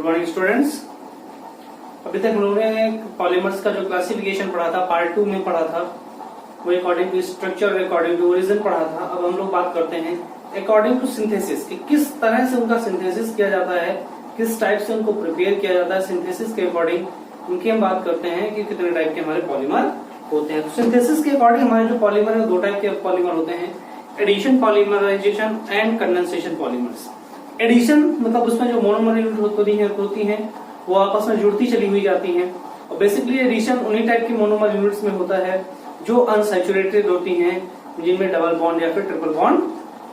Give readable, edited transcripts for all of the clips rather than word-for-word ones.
Good morning students. अभी तक हम लोगों ने पॉलीमर्स का जो क्लासिफिकेशन पढ़ा था पार्ट 2 में पढ़ा था, वो according to structure according to origin पढ़ा था। अब हम लोग बात करते हैं अकॉर्डिंग टू सिंथेसिस कि किस तरह से उनका सिंथेसिस किया जाता है, किस टाइप से उनको प्रिपेयर किया जाता है। सिंथेसिस के अकॉर्डिंग उनकी हम बात करते हैं कि कितने टाइप के हमारे पॉलीमर होते हैं। तो सिंथेसिस के अकॉर्डिंग हमारे जो पॉलीमर है दो टाइप के पॉलीमर होते हैं, addition polymerization and condensation polymers. Addition मतलब उसमें जो मोनोमर यूनिट होती हैं वो आपस में जुड़ती चली हुई जाती हैं। और बेसिकली एडिशन उन्हीं टाइप की मोनोमर यूनिट्स में होता है जो अनसैचुरेटेड होती हैं, जिनमें डबल बॉन्ड या फिर ट्रिपल बॉन्ड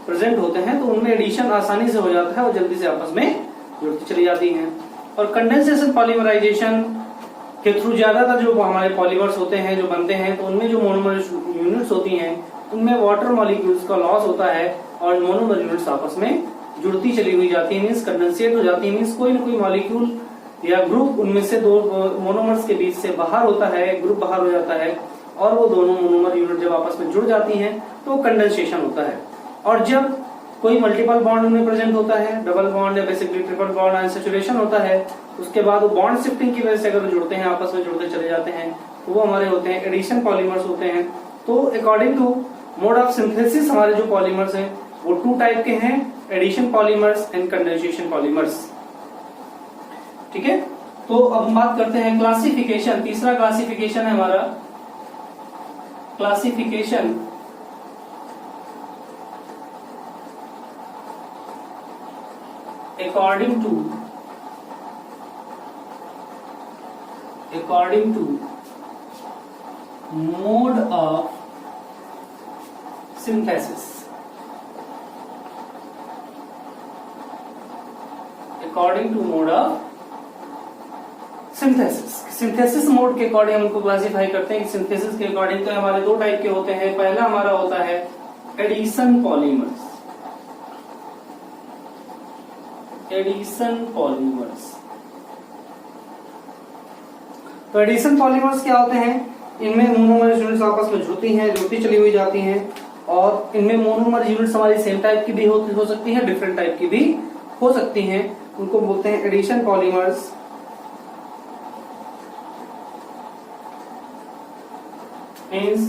प्रेजेंट होते हैं, तो उनमें एडिशन आसानी से हो जाता है और जल्दी से आपस में जुड़ती चली जाती हैं। और कंडेंसेशन पॉलीमराइजेशन के थ्रू ज्यादातर जो हमारे पॉलीमर्स होते हैं जो बनते हैं, तो उनमें जो मोनोमर यूनिट्स होती हैं उनमें वाटर मॉलिक्यूल्स का लॉस होता है और मोनोमर यूनिट्स आपस में जुड़ती चली हुई जाती है, मींस कंडेंसेट हो जाती है। मींस कोई ना कोई मॉलिक्यूल या ग्रुप उनमें से दो मोनोमर्स के बीच से बाहर होता है, ग्रुप बाहर हो जाता है और वो दोनों मोनोमर यूनिट जब आपस में जुड़ जाती हैं तो कंडेंसेशन होता है। और जब कोई मल्टीपल बॉन्ड उनमें प्रेजेंट होता है, डबल बॉन्ड या बेसिकली ट्रिपल बॉन्ड अनसैचुरेशन होता है, उसके बाद वो बॉन्ड शिफ्टिंग की वजह से अगर जुड़ते हैं, आपस में जुड़ते चले जाते हैं, तो वो हमारे होते हैं एडिशन पॉलीमर्स होते हैं। तो according to mode of synthesis हमारे जो पॉलीमर्स हैं वो टू टाइप के हैं, addition polymers and condensation polymers. ठीक है, तो अब हम बात करते हैं क्लासिफिकेशन। तीसरा क्लासिफिकेशन है हमारा classification according to mode of synthesis. According to mode of synthesis mode के अकॉर्डिंग हम उनको क्लासिफाई करते हैं। सिंथेसिस के अकॉर्डिंग तो हमारे दो टाइप के होते हैं। पहला हमारा होता है एडिशन पॉलीमर्स। तो एडिशन पॉलीमर्स क्या होते हैं? इनमें मोनोमर यूनिट्स आपस में जुड़ती चली हुई जाती हैं और इनमें मोनोमर यूनिट्स हमारी सेम टाइप की भी हो सकती है, डिफरेंट टाइप की भी हो सकती हैं। उनको बोलते हैं addition polymers. Means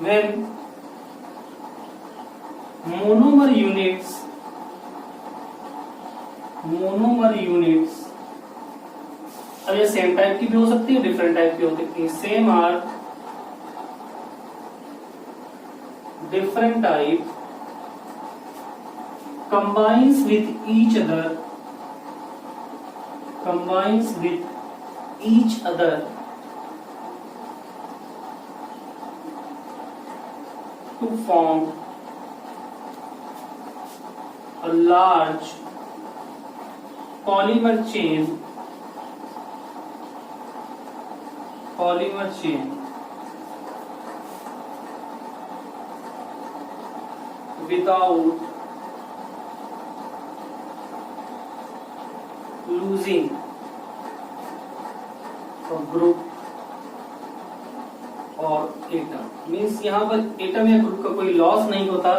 when monomer units अब ये सेम टाइप की भी हो सकती है, डिफरेंट टाइप की हो सकती है। Same or different type combines with each other to form a large polymer chain without losing a group और एटम। मीन्स यहाँ पर एटम या ग्रुप का कोई लॉस नहीं होता,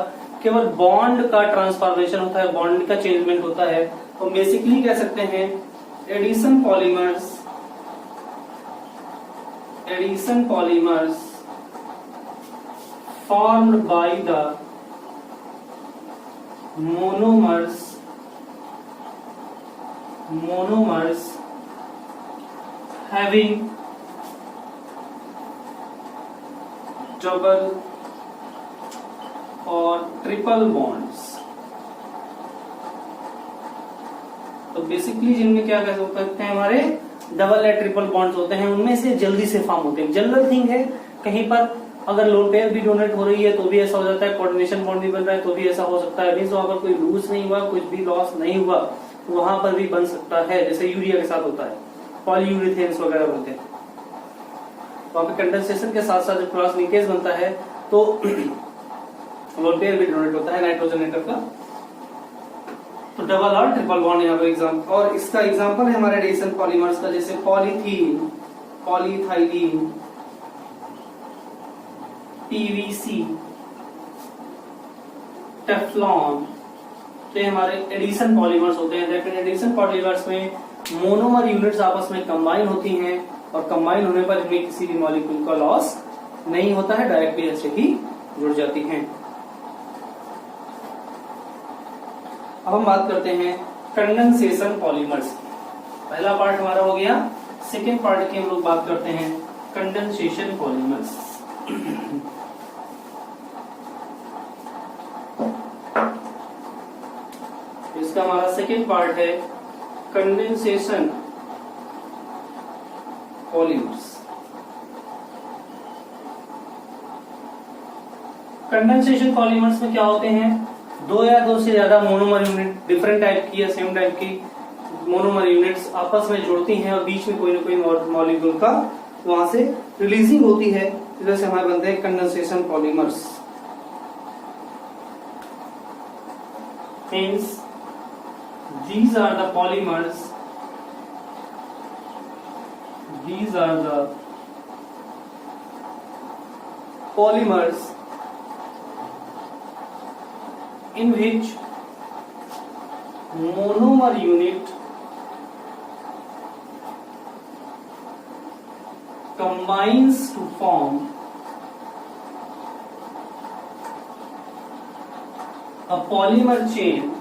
केवल बॉन्ड का ट्रांसफॉर्मेशन होता है, बॉन्ड का चेंजमेंट होता है। तो बेसिकली कह सकते हैं addition polymers formed by the monomers having double और ट्रिपल बॉन्ड्स। तो बेसिकली जिनमें क्या कह सकते हैं हमारे डबल या ट्रिपल बॉन्ड्स होते हैं, उनमें से जल्दी से फॉर्म होते हैं। जनरल थिंग है, कहीं पर अगर लोन पेयर भी डोनेट हो रही है तो भी ऐसा हो जाता है, कोऑर्डिनेशन बॉन्ड भी बन रहा है तो भी ऐसा हो सकता है। मींस वहां पर कोई लूज नहीं हुआ, कुछ भी लॉस नहीं हुआ, तो वहां पर भी बन सकता है, जैसे यूरिया के साथ होता है, पॉलीयूरेथेन्स वगैरह बनते हैं। वहां पे कंडेंसेशन के साथ साथ जब क्रॉस लिंकेज बनता है तो लोन पेयर भी डोनेट होता है नाइट्रोजन एटम का। तो डबल और ट्रिपल बॉन्ड यहाँ पर एग्जाम्पल, और इसका एग्जाम्पल है हमारे एडिशन पॉलीमर्स का, जैसे पॉलीथीन, पॉलीथाइलीन, पीवीसी, टेफ्लॉन, तो ये हमारे एडिशन पॉलीमर्स होते हैं। लेकिन एडिशन पॉलीमर्स में मोनोमर यूनिट्स आपस में कंबाइन होती हैं और कंबाइन होने पर इनमें किसी भी मॉलिक्यूल का लॉस नहीं होता है, डायरेक्टली ऐसे ही जुड़ जाती हैं। अब हम बात करते हैं कंडेंसेशन पॉलीमर्स की। पहला पार्ट हमारा हो गया, सेकेंड पार्ट की हम लोग बात करते हैं कंडेंसेशन पॉलीमर्स। इसका हमारा सेकेंड पार्ट है कंडेंसेशन पॉलीमर्स। कंडेंसेशन पॉलीमर्स में क्या होते हैं, दो या दो से ज्यादा मोनोमर यूनिट, डिफरेंट टाइप की या सेम टाइप की मोनोमर यूनिट्स आपस में जुड़ती हैं और बीच में कोई ना कोई मॉलिक्यूल का वहां से रिलीजिंग होती है, इधर से हमारे बनते हैं condensation polymers. Hence, these are the polymers. These are the polymers in which monomer unit combines to form a polymer chain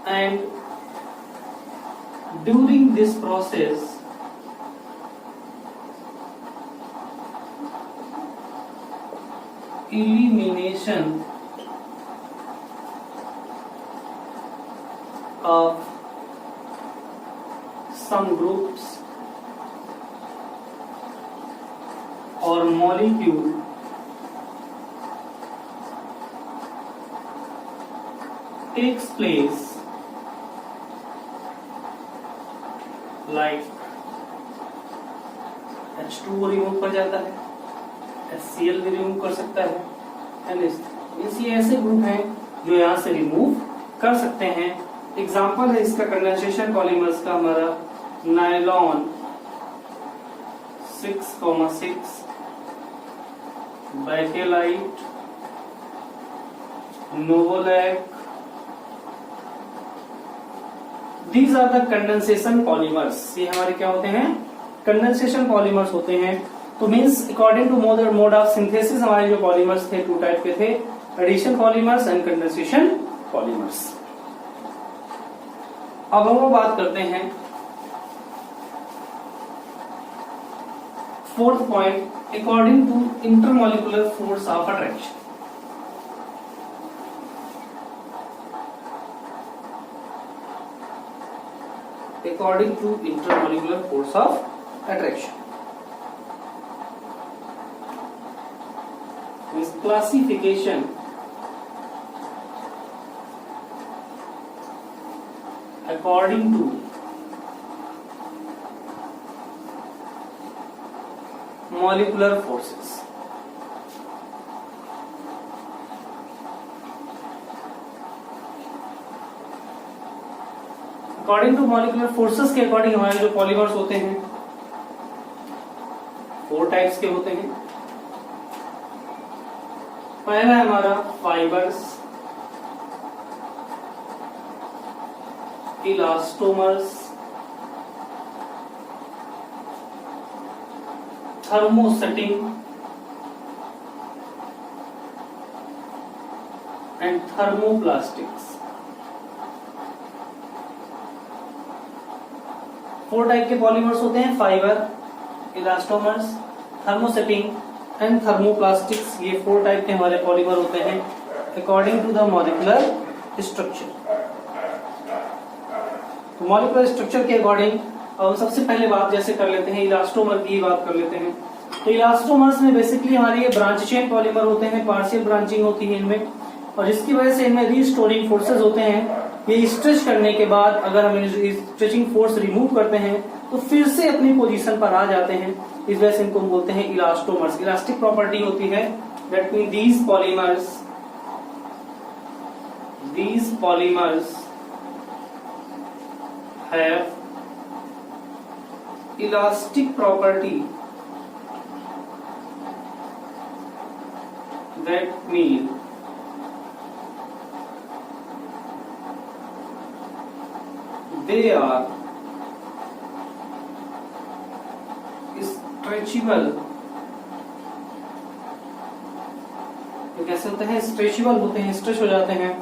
and during this process elimination of some groups or molecule takes place, like H2O remove कर जाता है, HCl भी remove कर सकता है, ये ऐसे group हैं जो यहाँ से रिमूव कर सकते हैं। एग्जाम्पल है इसका कंडेंसेशन पॉलीमर्स का हमारा nylon 6,6, Bakelite, novolac. These are the condensation polymers। ये हमारे क्या होते हैं, कंडेंसेशन पॉलीमर्स होते हैं। तो means according to mode of synthesis हमारे जो पॉलीमर्स थे टू टाइप के थे, addition polymers and condensation polymers. अब हम बात करते हैं fourth point, according to intermolecular force of attraction. According to intermolecular force of attraction, this classification according to molecular forces। According to molecular forces के according हमारे जो पॉलीमर्स होते हैं 4 टाइप्स के होते हैं। पहला है हमारा fibres, elastomers, thermosetting and thermoplastics. 4 type के पॉलीमर्स होते हैं, fibre, elastomers, thermosetting and thermoplastics. ये 4 टाइप के हमारे पॉलीमर होते हैं according to the molecular structure. तो मॉलिक्यूलर स्ट्रक्चर के अकॉर्डिंग अब सबसे पहले बात जैसे कर लेते हैं इलास्टोमर की बात कर लेते हैं। तो इलास्टोमर्स में बेसिकली हमारे ये ब्रांच चेन पॉलीमर होते हैं, पार्शियल ब्रांचिंग होती है इनमें, और जिसकी वजह से इनमें रीस्टोरिंग फोर्सेज होते हैं। ये स्ट्रेच करने के बाद अगर हम स्ट्रेचिंग फोर्स रिमूव करते हैं तो फिर से अपनी पोजीशन पर आ जाते हैं, इस वजह से इनको हम बोलते हैं इलास्टोमर्स। इलास्टिक प्रॉपर्टी होती है, that mean these polymers have elastic property, that mean they are stretchable. तो कैसे होते हैं? स्ट्रेचेबल होते हैं, स्ट्रेच हो जाते हैं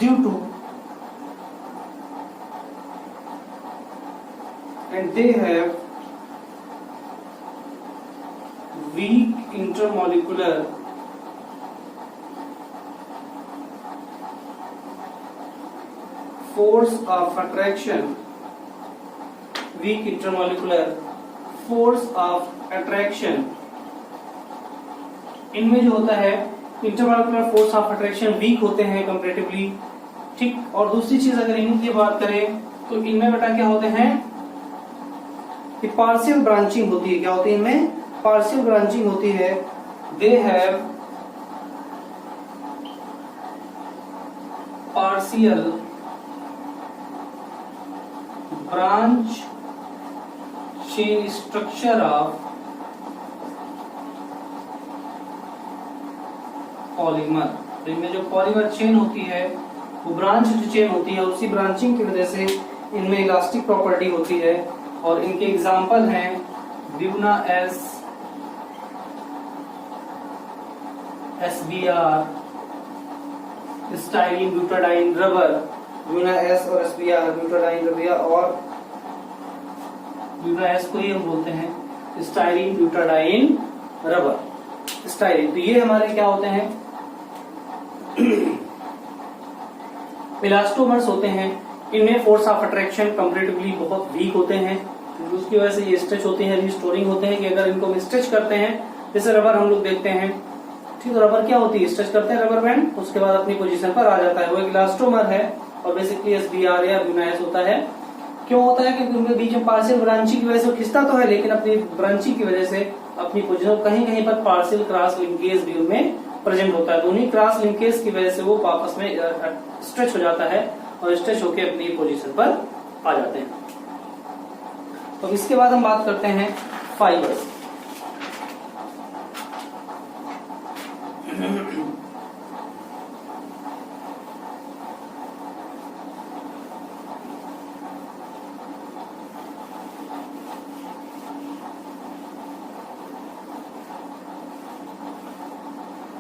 due to and they have weak intermolecular force of attraction, weak intermolecular force of attraction। इनमें जो होता है intermolecular force of attraction weak होते हैं कंपैरेटिवली, ठीक। और दूसरी चीज अगर इनकी बात करें तो इनमें बेटा क्या होते हैं कि पार्शियल ब्रांचिंग होती है। क्या होती है इनमें? पार्शियल ब्रांचिंग होती है। They have partial branch chain structure of polymer. तो इनमें जो पॉलीमर चेन होती है वो ब्रांच जो चेन होती है उसी ब्रांचिंग की वजह से इनमें इलास्टिक प्रॉपर्टी होती है। और इनके एग्जाम्पल हैं Buena S, SBR, Stalin butadiene rubber. Buena S और SBR ब्यूटाडाइन रबिया, और ब्यूना एस को ही हम बोलते हैं स्टाइलिन ब्यूटाडाइन रबर स्टाइलिन। तो ये हमारे क्या होते हैं? इलास्टोमर्स होते हैं। इनमें फोर्स ऑफ अट्रैक्शन कंपैरेटिवली बहुत वीक होते हैं, उसकी वजह से ये स्ट्रेच होते हैं, रिस्टोरिंग होते हैं। कि अगर इनको हम स्ट्रेच करते हैं, जैसे रबर हम लोग देखते हैं, ठीक। तो रबर क्या होती है? स्ट्रेच करते हैं रबर बैंड, उसके बाद अपनी पोजीशन पर आ जाता है। वो एक इलास्टोमर है और बेसिकली SBR या ब्यूना एस होता है। क्यों होता है? क्योंकि उनके बीच में पार्शियल ब्रांचिंग की वजह से खिंचता तो है, लेकिन अपनी ब्रांचिंग की वजह से अपनी पोजीशन कहीं कहीं पर पार्शियल क्रॉस लिंकेज भी उनमें प्रेजेंट होता है। तो उन्हीं क्रॉस लिंकेज की वजह से वो आपस में स्ट्रेच हो जाता है और स्ट्रेच होकर अपनी पोजीशन पर आ जाते हैं। तो इसके बाद हम बात करते हैं फाइबर्स।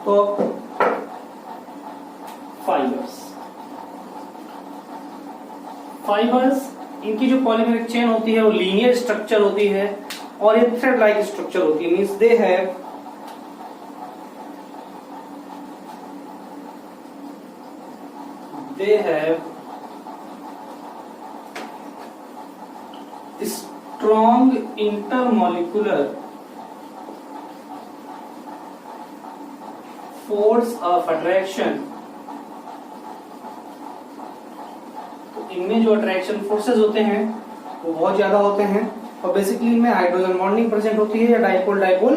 तो फाइबर्स इनकी जो पॉलीमरिक चेन होती है वो लीनियर स्ट्रक्चर होती है और ये थ्रेड लाइक स्ट्रक्चर होती है। Means they have strong intermolecular force of attraction। तो इनमें जो अट्रैक्शन फोर्सेस होते हैं वो बहुत ज्यादा होते हैं और बेसिकली इनमें हाइड्रोजन बॉन्डिंग प्रेजेंट होती है या डाइपोल डाइपोल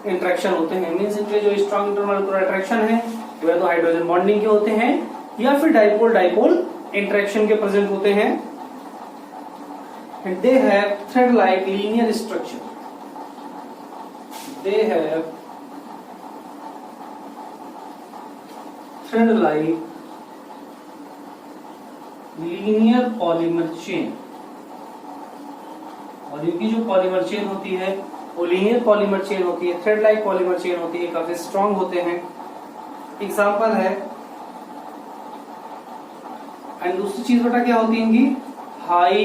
इंटरेक्शन होते हैं। मींस इनके जो स्ट्रॉन्ग इंटरमॉलिक्यूलर अट्रैक्शन है वह तो हाइड्रोजन बॉन्डिंग के होते हैं या फिर डाइपोल डाइपोल इंटरेक्शन के प्रेजेंट होते हैं। And they have thread-like linear structure. They have thread-like linear polymer chain। और इनकी जो पॉलीमर चेन होती है वो लीनियर पॉलीमर चेन होती है, थ्रेड लाइक पॉलीमर चेन होती है, काफी स्ट्रॉन्ग होते हैं। एग्जाम्पल है। एंड दूसरी चीज बेटा क्या होती है इनकी? High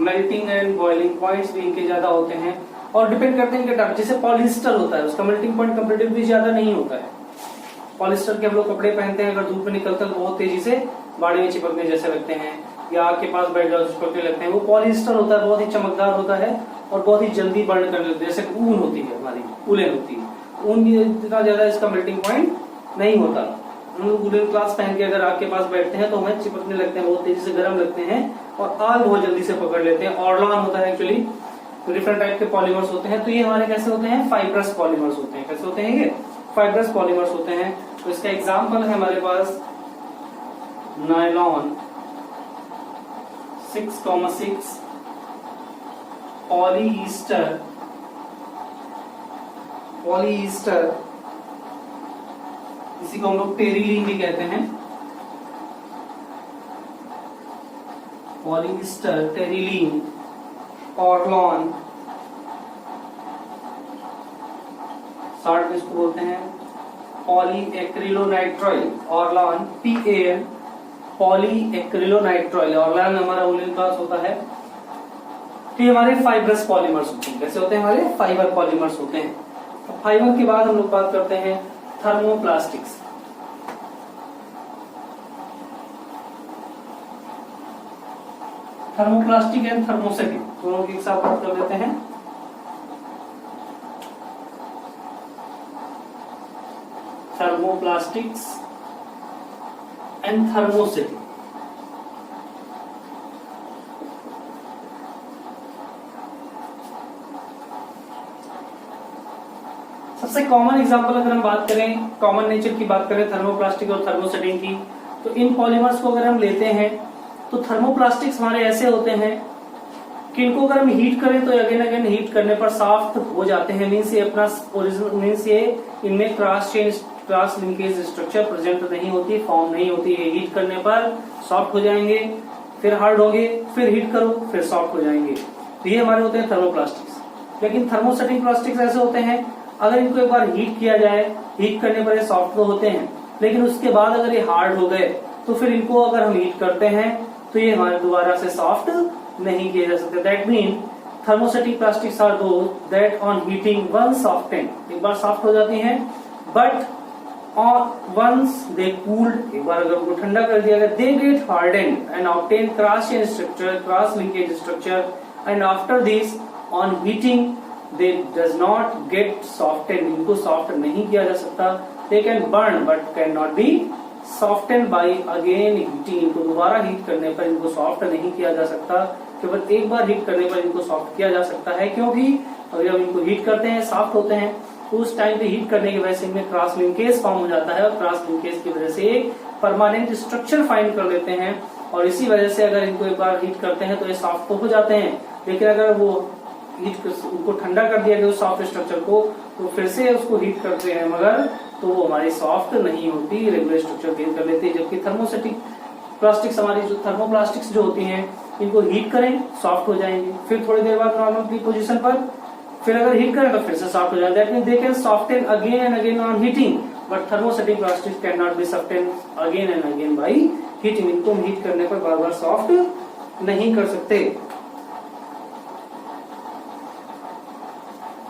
melting and boiling points भी इनके ज्यादा होते हैं और डिपेंड करते हैं इनके टाइप। जैसे पॉलिस्टर होता है उसका मेल्टिंग पॉइंट कंपैरेटिवली ज्यादा नहीं होता है। पॉलिस्टर के हम लोग कपड़े पहनते हैं, अगर धूप में निकलते हैं तो बहुत तेजी से बाड़ी में चिपकने जैसे लगते हैं या आग के पास बैठ जाओ चिपकने लगते हैं। वो पॉलिस्टर होता है, बहुत ही चमकदार होता है और बहुत ही जल्दी बर्न करने लगते हैं। जैसे ऊन होती है, हमारी उलेन होती है, ऊन भी इतना ज्यादा इसका मेल्टिंग पॉइंट नहीं होता। हम लोग वुलन क्लॉथ पहन के अगर आग के पास बैठते हैं तो हमें चिपकने लगते हैं, बहुत तेजी से गर्म लगते हैं और आग बहुत जल्दी से पकड़ लेते हैं। ऑर्लॉन होता है एक्चुअली। डिफरेंट टाइप के पॉलीमर्स होते हैं। तो ये हमारे कैसे होते हैं? फाइब्रस पॉलीमर्स होते हैं। कैसे होते हैं ये? फाइब्रस पॉलीमर्स होते हैं। तो इसका एग्जाम्पल है हमारे पास नायलॉन 6,6, पॉलीईस्टर, इसी को हम लोग टेरिलीन भी कहते हैं। पॉलिएस्टर, टेरिलीन, ऑर्लॉन, शॉर्ट में इसको बोलते हैं पॉलीएक्रिलोनाइट्राइल, ऑर्लॉन PAN, पॉलीएक्रिलोनाइट्राइल। ऑर्लॉन हमारा वुलन क्लास होता है। तो ये हमारे फाइब्रस पॉलीमर्स होते हैं। कैसे होते हैं? हमारे फाइबर पॉलीमर्स होते हैं। तो फाइबर के बाद हम लोग बात करते हैं थर्मोप्लास्टिक्स। थर्मोप्लास्टिक एंड थर्मोसेटिंग दोनों की एक साथ बात कर लेते हैं। Thermoplastics and thermosetting. सबसे कॉमन एग्जांपल अगर हम बात करें, कॉमन नेचर की बात करें थर्मोप्लास्टिक और थर्मोसेटिंग की, तो इन पॉलीमर्स को अगर हम लेते हैं तो थर्मोप्लास्टिक्स हमारे ऐसे होते हैं कि इनको अगर हम हीट करें तो अगेन अगेन हीट करने पर सॉफ्ट हो जाते हैं। मीन्स ये अपना ओरिजिनल, मीन्स ये इनमें क्रॉस लिंकेज स्ट्रक्चर प्रेजेंट नहीं होती, फॉर्म नहीं होती है। हीट करने पर सॉफ्ट हो जाएंगे, फिर हार्ड होंगे, फिर हीट करो फिर सॉफ्ट हो जाएंगे। तो ये हमारे होते हैं थर्मोप्लास्टिक्स। लेकिन थर्मोसेटिंग प्लास्टिक्स ऐसे होते हैं, अगर इनको एक बार हीट किया जाए, हीट करने पर ये सॉफ्ट तो होते हैं, लेकिन उसके बाद अगर ये हार्ड हो गए तो फिर इनको अगर हम हीट करते हैं तो ये हमारे दोबारा से सॉफ्ट नहीं किए जा सकते। That mean thermosetting plastics are those that on heating one soften, एक बार सॉफ्ट हो जाती हैं, बट वंस दे कूल्ड, एक बार अगर उनको ठंडा कर दिया गया, they get hardened and obtain cross structure, cross linkage structure, and after this on heating they does not get softened, इनको सॉफ्ट नहीं किया जा सकता। they can burn but cannot be softened by again heating, इनको दोबारा heat करने पर इनको सॉफ्ट नहीं किया जा सकता। केवल एक बार हीट करने पर इनको सॉफ्ट किया जा सकता है, क्योंकि जब इनको हीट करते हैं सॉफ्ट होते हैं तो उस टाइम पे हीट करने की वजह से इनमें क्रॉस लिंकेज फॉर्म हो जाता है और क्रॉस लिंकेज की वजह से एक परमानेंट स्ट्रक्चर फाइंड कर लेते हैं, और इसी वजह से अगर इनको एक बार हीट करते हैं तो ये सॉफ्ट तो हो जाते हैं, लेकिन अगर वो उनको ठंडा कर दिया गया उस सॉफ्ट स्ट्रक्चर को तो फिर से उसको हीट करते हैं, मगर तो वो हमारी सॉफ्ट नहीं होती, रेगुलर स्ट्रक्चर गेन कर लेती है। जबकि थर्मोसेटिक प्लास्टिक्स, हमारी जो थर्मोप्लास्टिक्स जो होती हैं, इनको हीट करें सॉफ्ट हो जाएंगे, फिर थोड़ी देर बाद नॉर्मल पोजीशन पर, फिर अगर हीट करें तो फिर से सॉफ्ट हो जाते हैं। That means they can soften again and again on heating, but thermosetting plastics can not be soften again and again by heating. इनको हीट करने पर बार बार सॉफ्ट नहीं कर सकते।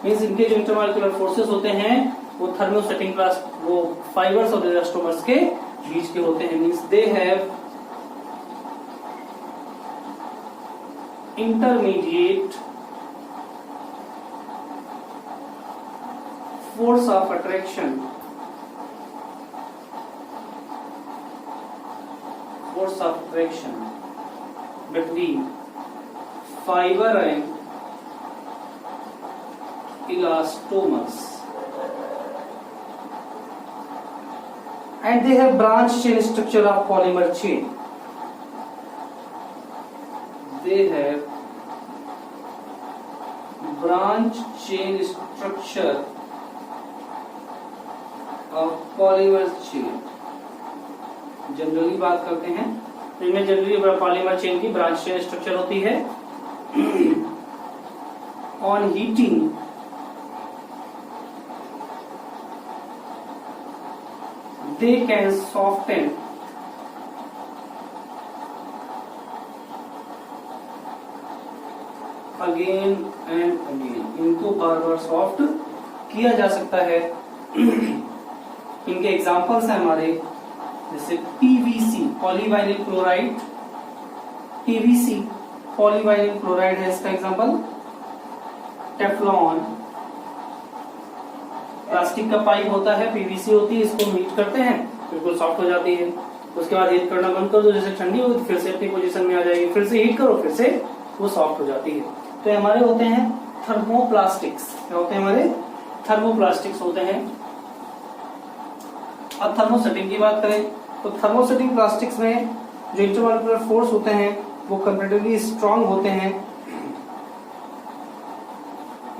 मीन्स इनके जो इंटरमॉलिक्यूलर फोर्सेस होते हैं वो थर्मोसेटिंग वो फाइबर्स और इलास्टोमर्स के बीच के होते हैं। Means they have intermediate force of attraction, between fibre and elastomers, and they have branch chain structure of polymer chain. They have branch chain structure of polymer chain. Generally बात करते हैं तो इनमें जनरली पॉलीमर चेन की branch chain structure होती है। On heating they can soften again and again, इनको बार बार soft किया जा सकता है। इनके एग्जांपल्स हैं हमारे, जैसे PVC पॉलीवाइनिल क्लोराइड, PVC पॉलीवाइनिल क्लोराइड है इसका एग्जांपल। टेफ्लॉन प्लास्टिक का पाइप होता है, PVC होती है, इसको हीट करते हैं बिल्कुल सॉफ्ट हो जाती है, उसके बाद हीट करना बंद कर दो, जैसे ठंडी हो फिर से अपनी पोजीशन में आ जाएगी, फिर से हीट करो फिर से वो सॉफ्ट हो जाती है। तो ये हमारे होते हैं थर्मोप्लास्टिक्स। क्या होते हैं? हमारे थर्मोप्लास्टिक्स होते हैं। अब थर्मोसेटिंग की बात करें तो थर्मोसेटिंग प्लास्टिक्स में जो इंटरमॉलिक्यूलर फोर्स होते हैं वो कंपैरेटिवली स्ट्रांग होते हैं।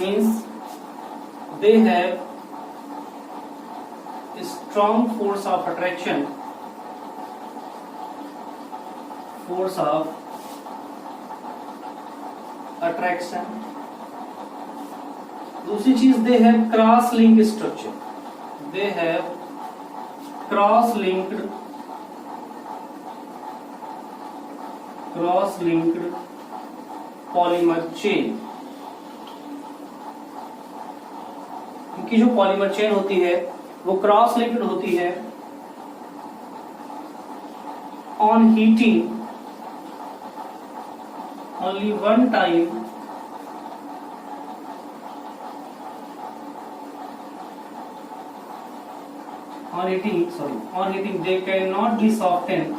Means they have strong force of attraction. दूसरी चीज they have cross link structure, they have cross linked polymer chain. इनकी जो पॉलीमर चेन होती है वो क्रॉस लिंक्ड होती है। On heating only one time on heating they cannot be softened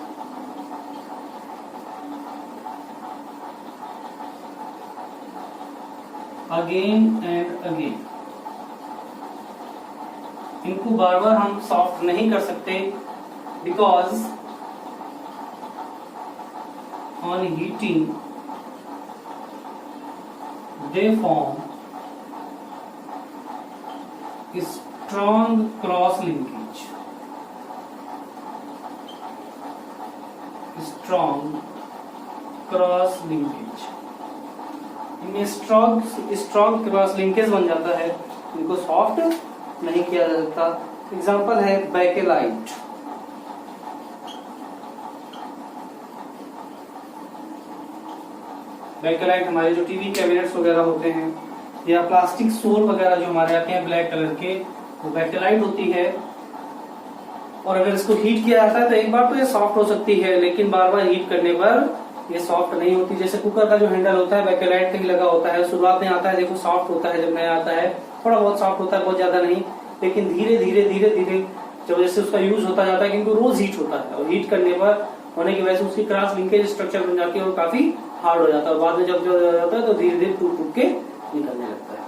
again and again। इनको बार बार हम सॉफ्ट नहीं कर सकते because on heating they form strong cross linkage, इनमें स्ट्रॉन्ग क्रॉस लिंकेज बन जाता है, इनको सॉफ्ट नहीं किया जा सकता। एग्जांपल है बैकेलाइट। बैकेलाइट हमारे जो टीवी कैबिनेट्स वगैरह होते हैं या प्लास्टिक सोल वगैरह जो हमारे आते हैं ब्लैक कलर के, वो बैकेलाइट होती है। और अगर इसको हीट किया जाता है तो एक बार तो ये सॉफ्ट हो सकती है, लेकिन बार बार हीट करने पर ये सॉफ्ट नहीं होती। जैसे कुकर का जो हैंडल होता है बैकेलाइट का ही लगा होता है, शुरुआत में आता है देखो सॉफ्ट होता है, जब नया आता है थोड़ा बहुत सॉफ्ट होता है, बहुत ज्यादा नहीं, लेकिन धीरे धीरे जब जैसे उसका यूज होता जाता है, क्योंकि रोज हीट होता है और हीट करने पर होने की वजह से उसकी क्रॉस लिंकेज स्ट्रक्चर बन जाती है और काफी हार्ड हो जाता है। बाद में जब जो जाता है तो धीरे धीरे टूट के निकलने लगता है।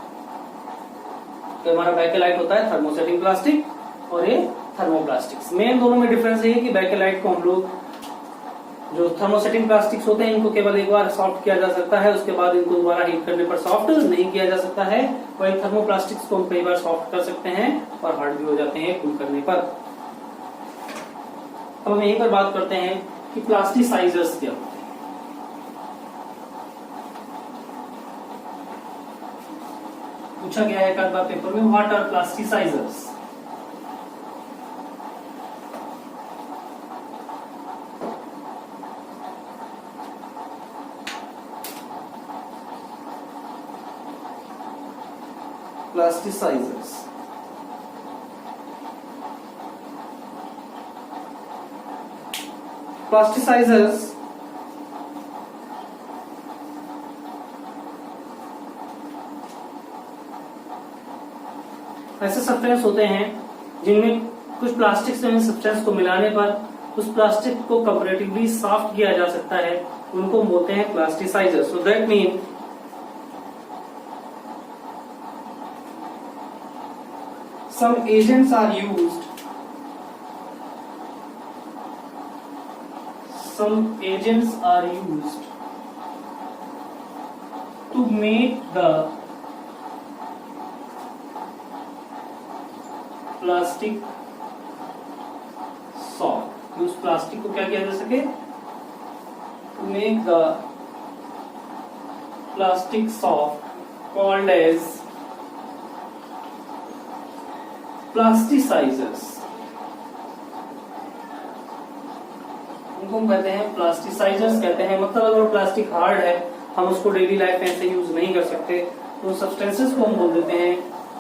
तो हमारा बैकेलाइट होता है थर्मोसेटिंग प्लास्टिक और ये थर्मोप्लास्टिक्स। मेन दोनों में डिफरेंस ये है कि बैकेलाइट को हम लोग जो थर्मोसेटिंग प्लास्टिक्स होते हैं इनको केवल एक बार सॉफ्ट किया जा सकता है, उसके बाद इनको दोबारा हीट करने पर सॉफ्ट नहीं किया जा सकता है। वही थर्मोप्लास्टिक्स को हम कई बार सॉफ्ट कर सकते हैं और हार्ड भी हो जाते हैं कूल करने पर। अब हम यहीं पर बात करते हैं कि प्लास्टिसाइजर्स क्या होते हैं। पूछा गया है एक आध बार पेपर में, what are plasticizers. Plasticizers. Plasticizers ऐसे सब्सटेंस होते हैं जिनमें कुछ प्लास्टिक से सब्सटेंस को मिलाने पर उस प्लास्टिक को कंपैरेटिवली सॉफ्ट किया जा सकता है, उनको बोलते हैं plasticisers. So that mean some agents are used to make the plastic soft। उस प्लास्टिक को क्या किया जा सके, to make the plastic soft, called as plasticisers. उनको हम कहते हैं प्लास्टिसाइजर्स कहते हैं। मतलब अगर प्लास्टिक हार्ड है, हम उसको डेली लाइफ में ऐसे यूज नहीं कर सकते, तो सब्सटेंसेस को हम बोल देते हैं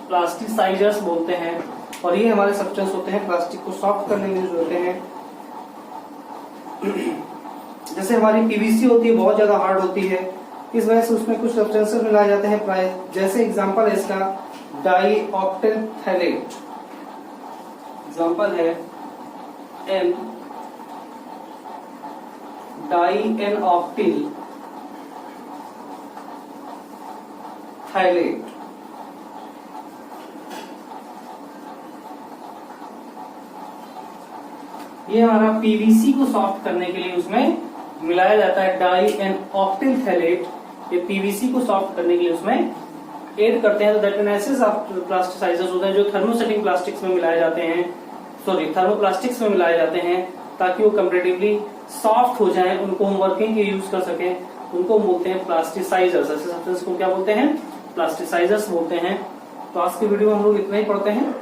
प्लास्टिसाइजर्स बोलते हैं। और ये हमारे सब्सटेंस होते हैं प्लास्टिक को सॉफ्ट करने में यूज होते हैं। जैसे हमारी पीवीसी होती है बहुत ज्यादा हार्ड होती है, इस वजह से उसमें कुछ सब्सटेंसेस मिलाए जाते हैं। जैसे एग्जांपल है इसका डाइऑक्टेल थैलेट। एग्जाम्पल है N डाइएनऑक्टिल थाइलेट। ये हमारा पीवीसी को सॉफ्ट करने के लिए उसमें मिलाया जाता है डाइएनऑक्टिल थैलेट। ये पीवीसी को सॉफ्ट करने के लिए उसमें एड करते हैं। तो दैट एनालिसिस ऑफ प्लास्टिसाइजर्स होते हैं जो थर्मोसेटिंग प्लास्टिक्स में मिलाए जाते हैं, थर्मोप्लास्टिक्स में मिलाए जाते हैं ताकि वो कंपैरेटिवली सॉफ्ट हो जाएं, उनको हम वर्किंग के यूज कर सकें। उनको बोलते हैं प्लास्टिसाइजर्स। ऐसे सब्सटेंस को क्या बोलते हैं? प्लास्टिसाइजर्स बोलते हैं। तो आज की वीडियो में हम लोग इतना ही पढ़ते हैं।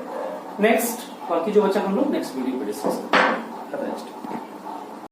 नेक्स्ट बाकी जो बच्चा हम लोग नेक्स्ट वीडियो पे डिस्कस करेंगे।